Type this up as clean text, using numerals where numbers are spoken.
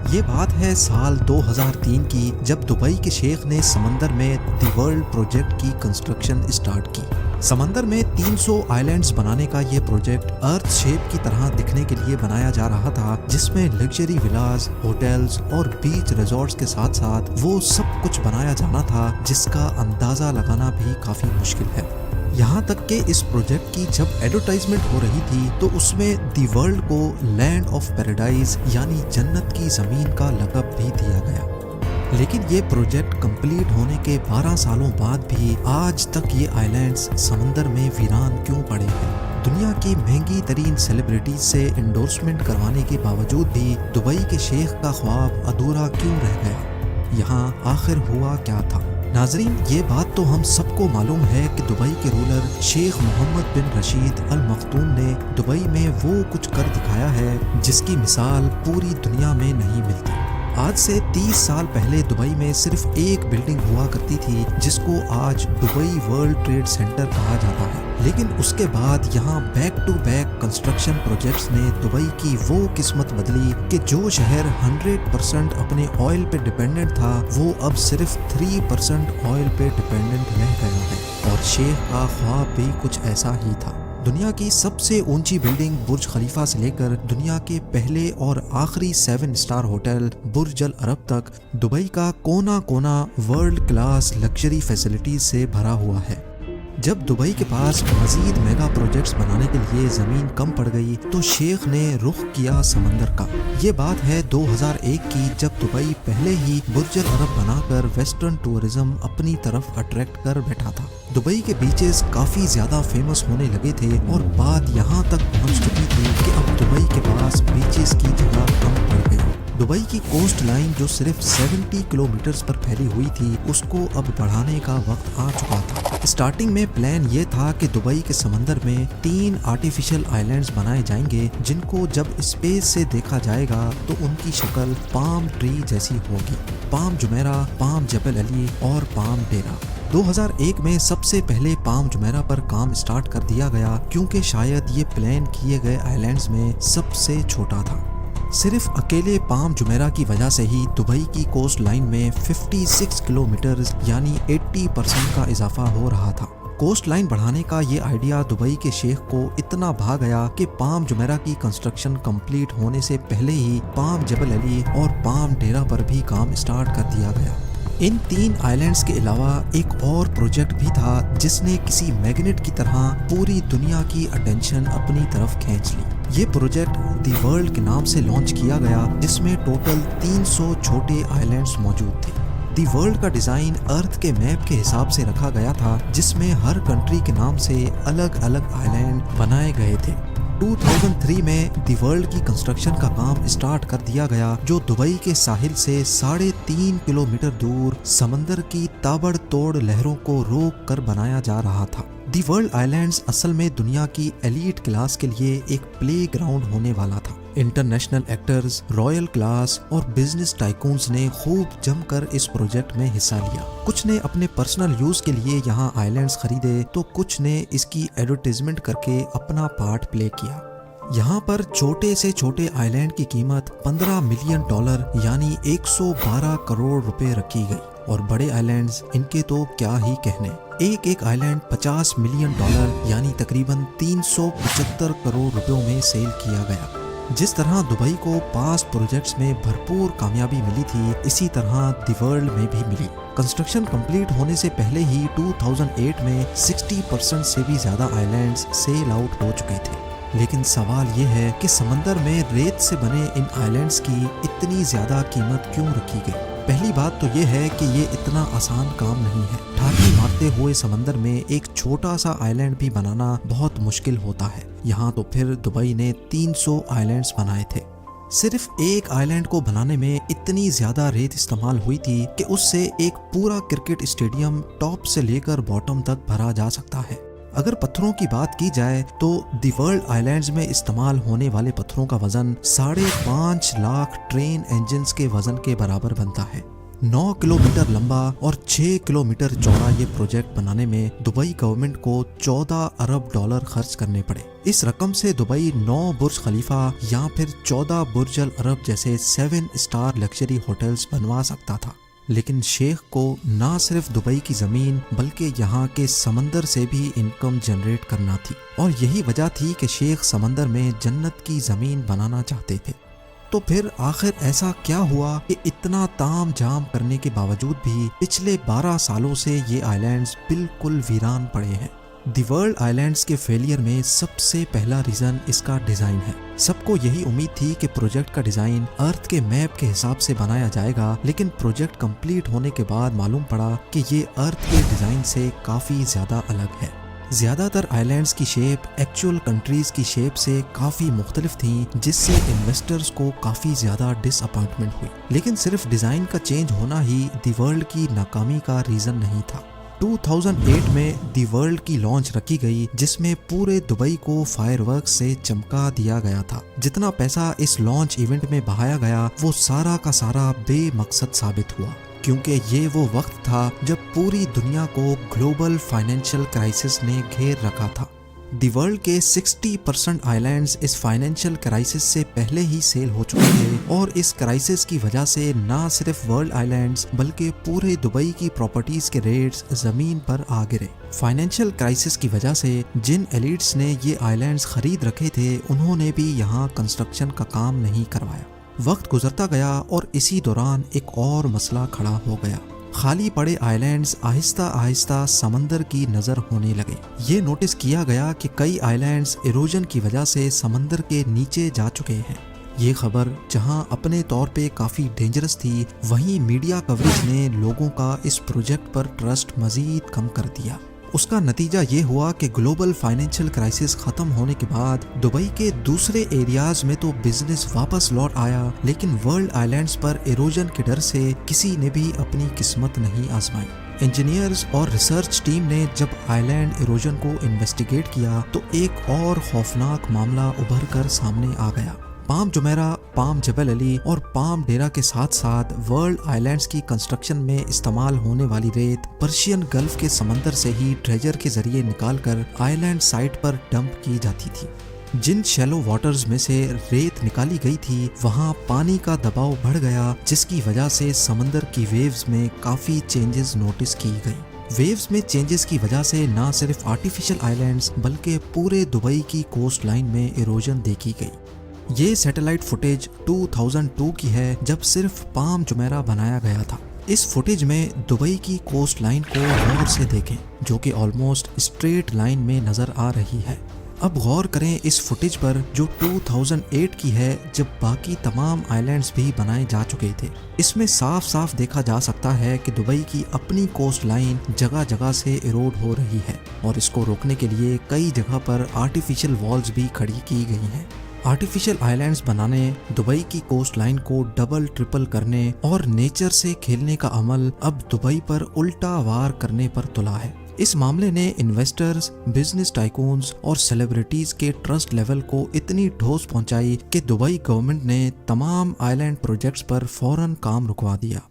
ये बात है साल 2003 की, जब दुबई के शेख ने समंदर में द वर्ल्ड प्रोजेक्ट की कंस्ट्रक्शन स्टार्ट की। समंदर में 300 आइलैंड्स बनाने का ये प्रोजेक्ट अर्थ शेप की तरह दिखने के लिए बनाया जा रहा था, जिसमें लग्जरी विलास, होटल्स और बीच रिजॉर्ट्स के साथ साथ वो सब कुछ बनाया जाना था जिसका अंदाजा लगाना भी काफी मुश्किल है। यहाँ तक कि इस प्रोजेक्ट की जब एडवर्टाइजमेंट हो रही थी तो उसमें दी वर्ल्ड को लैंड ऑफ पैराडाइज यानी जन्नत की जमीन का लक़ब भी दिया गया। लेकिन ये प्रोजेक्ट कंप्लीट होने के 12 सालों बाद भी आज तक ये आइलैंड्स समंदर में वीरान क्यों पड़े हैं। दुनिया की महंगी तरीन सेलिब्रिटीज से एंडोर्समेंट करवाने के बावजूद भी दुबई के शेख का ख्वाब अधूरा क्यों रह गया। यहाँ आखिर हुआ क्या था? नाजरीन, ये बात तो हम सबको मालूम है कि दुबई के रूलर शेख मोहम्मद बिन रशीद अल मख्तूम ने दुबई में वो कुछ कर दिखाया है जिसकी मिसाल पूरी दुनिया में नहीं मिलती। आज से 30 साल पहले दुबई में सिर्फ एक बिल्डिंग हुआ करती थी जिसको आज दुबई वर्ल्ड ट्रेड सेंटर कहा जाता है, लेकिन उसके बाद यहाँ back to back construction projects ने दुबई की वो किस्मत बदली कि जो शहर 100% अपने ऑयल पे डिपेंडेंट था वो अब सिर्फ 3% ऑयल पे डिपेंडेंट रह गया है। और शेख का ख्वाब भी कुछ ऐसा ही था। दुनिया की सबसे ऊंची बिल्डिंग बुर्ज खलीफा से लेकर दुनिया के पहले और आखिरी 7 स्टार होटल बुर्ज अल अरब तक दुबई का कोना कोना वर्ल्ड क्लास लग्जरी फैसिलिटीज से भरा हुआ है। जब दुबई के पास मजीद मेगा प्रोजेक्ट्स बनाने के लिए जमीन कम पड़ गई तो शेख ने रुख किया समंदर का। ये बात है 2001 की, जब दुबई पहले ही बुर्ज अल अरब बनाकर वेस्टर्न टूरिज्म अपनी तरफ अट्रैक्ट कर बैठा था। दुबई के बीचेस काफी ज्यादा फेमस होने लगे थे और बात यहाँ तक पहुँच चुकी थी कि अब दुबई के पास बीचेस की जगह कम पड़ गई। दुबई की कोस्ट लाइन जो सिर्फ 70 किलोमीटर पर फैली हुई थी उसको अब बढ़ाने का वक्त आ चुका था। स्टार्टिंग में प्लान ये था कि दुबई के समंदर में 3 आर्टिफिशियल आइलैंड्स बनाए जाएंगे जिनको जब स्पेस से देखा जाएगा तो उनकी शक्ल पाम ट्री जैसी होगी। पाम जुमेरा, पाम जबल अली और पाम डेरा। 2001 में सबसे पहले पाम जुमेरा पर काम स्टार्ट कर दिया गया क्योंकि शायद ये प्लान किए गए आइलैंड्स में सबसे छोटा था। सिर्फ अकेले पाम जुमेरा की वजह से ही दुबई की कोस्ट लाइन में 56 किलोमीटर यानी 80% का इजाफा हो रहा था। कोस्ट लाइन बढ़ाने का ये आइडिया दुबई के शेख को इतना भा गया कि पाम जुमेरा की कंस्ट्रक्शन कंप्लीट होने से पहले ही पाम जबल अली और पाम डेरा पर भी काम स्टार्ट कर दिया गया। इन 3 आइलैंड्स के अलावा एक और प्रोजेक्ट भी था जिसने किसी मैग्नेट की तरह पूरी दुनिया की अटेंशन अपनी तरफ खींच ली। ये प्रोजेक्ट दी वर्ल्ड के नाम से लॉन्च किया गया जिसमें टोटल 300 छोटे आइलैंड्स मौजूद थे। दी वर्ल्ड का डिजाइन अर्थ के मैप के हिसाब से रखा गया था जिसमें हर कंट्री के नाम से अलग अलग आइलैंड बनाए गए थे। 2003 में दी वर्ल्ड की कंस्ट्रक्शन का काम स्टार्ट कर दिया गया जो दुबई के साहिल से 3.5 किलोमीटर दूर समंदर की ताबड़तोड़ लहरों को रोक कर बनाया जा रहा था। दी वर्ल्ड आइलैंड्स असल में दुनिया की एलीट क्लास के लिए एक प्ले ग्राउंड होने वाला था। इंटरनेशनल एक्टर्स, रॉयल क्लास और बिजनेस टाइकून्स ने खूब जमकर इस प्रोजेक्ट में हिस्सा लिया। कुछ ने अपने पर्सनल यूज के लिए यहाँ आइलैंड्स खरीदे तो कुछ ने इसकी एडवर्टाइजमेंट करके अपना पार्ट प्ले किया। यहाँ पर छोटे से छोटे आइलैंड की कीमत $15 मिलियन यानी 112 करोड़ रुपए रखी गई और बड़े आइलैंड्स इनके तो क्या ही कहने। एक आइलैंड $50 मिलियन यानी तकरीबन 375 करोड़ रुपयों में सेल किया गया। जिस तरह दुबई को पास्ट प्रोजेक्ट्स में भरपूर कामयाबी मिली थी इसी तरह दी वर्ल्ड में भी मिली। कंस्ट्रक्शन कंप्लीट होने से पहले ही 2008 में 60% से भी ज्यादा आइलैंड्स सेल आउट हो चुके थे। लेकिन सवाल ये है कि समंदर में रेत से बने इन आइलैंड्स की इतनी ज्यादा कीमत क्यों रखी गई? पहली बात तो ये है कि ये इतना आसान काम नहीं है। ठाठी मारते हुए समंदर में एक छोटा सा आइलैंड भी बनाना बहुत मुश्किल होता है। यहाँ तो फिर दुबई ने 300 आइलैंड्स बनाए थे। सिर्फ एक आइलैंड को बनाने में इतनी ज्यादा रेत इस्तेमाल हुई थी कि उससे एक पूरा क्रिकेट स्टेडियम टॉप से लेकर बॉटम तक भरा जा सकता है। अगर पत्थरों की बात की जाए तो दी वर्ल्ड आइलैंड्स में इस्तेमाल होने वाले पत्थरों का वजन 5.5 लाख ट्रेन इंजन्स के वजन के बराबर बनता है। 9 किलोमीटर लंबा और 6 किलोमीटर चौड़ा ये प्रोजेक्ट बनाने में दुबई गवर्नमेंट को 14 अरब डॉलर खर्च करने पड़े। इस रकम से दुबई 9 बुर्ज खलीफा या फिर 14 बुर्ज अल अरब जैसे 7 स्टार लग्जरी होटल्स बनवा सकता था। लेकिन शेख को ना सिर्फ दुबई की जमीन बल्कि यहाँ के समंदर से भी इनकम जनरेट करना थी, और यही वजह थी कि शेख समंदर में जन्नत की जमीन बनाना चाहते थे। तो फिर आखिर ऐसा क्या हुआ कि इतना ताम झाम करने के बावजूद भी पिछले 12 सालों से ये आइलैंड्स बिल्कुल वीरान पड़े हैं। दी वर्ल्ड आइलैंड्स के फेलियर में सबसे पहला रीजन इसका डिजाइन है। सबको यही उम्मीद थी कि प्रोजेक्ट का डिजाइन अर्थ के मैप के हिसाब से बनाया जाएगा, लेकिन प्रोजेक्ट कंप्लीट होने के बाद मालूम पड़ा कि ये अर्थ के डिजाइन से काफी ज्यादा अलग है। ज्यादातर आइलैंड्स की शेप एक्चुअल कंट्रीज की शेप से काफी मुख्तलिफ थी, जिससे इन्वेस्टर्स को काफी ज्यादा डिसअपॉइंटमेंट हुई। लेकिन सिर्फ डिजाइन का चेंज होना ही दी वर्ल्ड की नाकामी का रीजन नहीं था। 2008 में दी वर्ल्ड की लॉन्च रखी गई, जिसमें पूरे दुबई को फायरवर्क्स से चमका दिया गया था। जितना पैसा इस लॉन्च इवेंट में बहाया गया वो सारा का सारा बेमकसद साबित हुआ, क्योंकि ये वो वक्त था जब पूरी दुनिया को ग्लोबल फाइनेंशियल क्राइसिस ने घेर रखा था। दी वर्ल्ड के 60% आइलैंड्स इस फाइनेंशियल क्राइसिस से पहले ही सेल हो चुके थे, और इस क्राइसिस की वजह से ना सिर्फ वर्ल्ड आइलैंड्स बल्कि पूरे दुबई की प्रॉपर्टीज के रेट्स जमीन पर आ गिरे। फाइनेंशियल क्राइसिस की वजह से जिन एलिट्स ने ये आइलैंड्स खरीद रखे थे उन्होंने भी यहाँ कंस्ट्रक्शन का काम नहीं करवाया। वक्त गुजरता गया और इसी दौरान एक और मसला खड़ा हो गया। खाली पड़े आइलैंड्स आहिस्ता आहिस्ता समंदर की नजर होने लगे। ये नोटिस किया गया कि कई आइलैंड्स इरोजन की वजह से समंदर के नीचे जा चुके हैं। ये खबर जहां अपने तौर पे काफी डेंजरस थी, वहीं मीडिया कवरेज ने लोगों का इस प्रोजेक्ट पर ट्रस्ट मजीद कम कर दिया। उसका नतीजा ये हुआ कि ग्लोबल फाइनेंशियल क्राइसिस खत्म होने के बाद दुबई के दूसरे एरियाज में तो बिजनेस वापस लौट आया, लेकिन वर्ल्ड आइलैंड्स पर इरोजन के डर से किसी ने भी अपनी किस्मत नहीं आजमाई। इंजीनियर्स और रिसर्च टीम ने जब आइलैंड इरोजन को इन्वेस्टिगेट किया तो एक और खौफनाक मामला उभर कर सामने आ गया। पाम जुमेरा, पाम जबल अली और पाम डेरा के साथ साथ वर्ल्ड आइलैंड्स की कंस्ट्रक्शन में इस्तेमाल होने वाली रेत पर्शियन गल्फ के समंदर से ही ट्रेजर के जरिए निकालकर आइलैंड साइट पर डंप की जाती थी। जिन शैलो वाटर्स में से रेत निकाली गई थी वहां पानी का दबाव बढ़ गया, जिसकी वजह से समंदर की वेव्स में काफी चेंजेस नोटिस की गई। वेव्स में चेंजेस की वजह से न सिर्फ आर्टिफिशियल आइलैंड्स बल्कि पूरे दुबई की कोस्ट लाइन में इरोजन देखी गई। ये सैटेलाइट फुटेज 2002 की है, जब सिर्फ पाम जुमेरा बनाया गया था। इस फुटेज में दुबई की कोस्ट लाइन को गौर से देखें, जो कि ऑलमोस्ट स्ट्रेट लाइन में नजर आ रही है। अब गौर करें इस फुटेज पर जो 2008 की है, जब बाकी तमाम आइलैंड्स भी बनाए जा चुके थे। इसमें साफ साफ देखा जा सकता है कि दुबई की अपनी कोस्ट लाइन जगह जगह से इरोड हो रही है, और इसको रोकने के लिए कई जगह पर आर्टिफिशियल वॉल्स भी खड़ी की गई हैं। आर्टिफिशियल आइलैंड्स बनाने, दुबई की कोस्ट लाइन को डबल ट्रिपल करने और नेचर से खेलने का अमल अब दुबई पर उल्टा वार करने पर तुला है। इस मामले ने इन्वेस्टर्स, बिजनेस टाइकून्स और सेलिब्रिटीज के ट्रस्ट लेवल को इतनी ठोस पहुंचाई कि दुबई गवर्नमेंट ने तमाम आइलैंड प्रोजेक्ट्स पर फौरन काम रुकवा दिया।